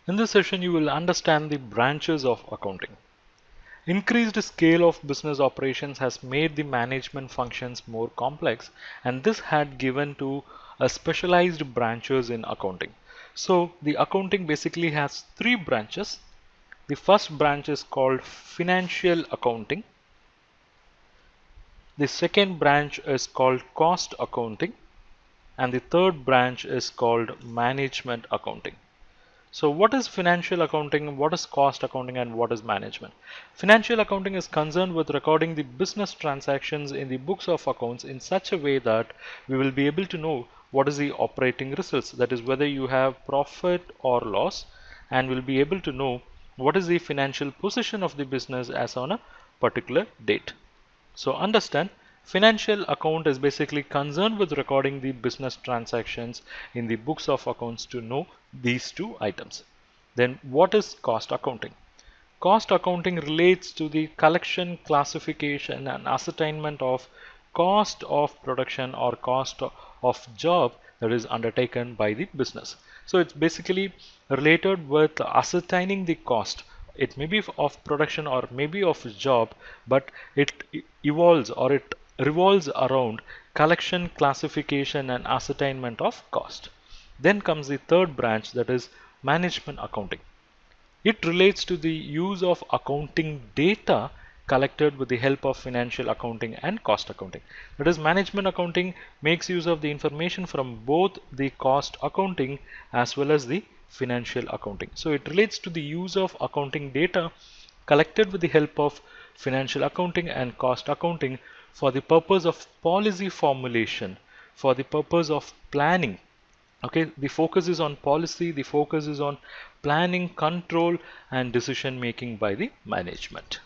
In this session, you will understand the branches of accounting. Increased scale of business operations has made the management functions more complex, and this had given to a specialized branches in accounting. So the accounting basically has three branches. The first branch is called financial accounting. The second branch is called cost accounting, and the third branch is called management accounting. So what is financial accounting, what is cost accounting, and what is management? Financial accounting is concerned with recording the business transactions in the books of accounts in such a way that we will be able to know what is the operating results, that is whether you have profit or loss, and we'll be able to know what is the financial position of the business as on a particular date. So understand, financial account is basically concerned with recording the business transactions in the books of accounts to know these two items. Then what is cost accounting? Cost accounting relates to the collection, classification and ascertainment of cost of production or cost of job that is undertaken by the business. So it's basically related with ascertaining the cost. It may be of production or maybe of job, but it evolves or it revolves around collection, classification and ascertainment of cost. Then comes the third branch, that is management accounting. It relates to the use of accounting data collected with the help of financial accounting and cost accounting. That is, management accounting makes use of the information from both the cost accounting as well as the financial accounting. So it relates to the use of accounting data collected with the help of financial accounting and cost accounting for the purpose of policy formulation, for the purpose of planning. Okay, the focus is on policy, the focus is on planning, control and decision making by the management.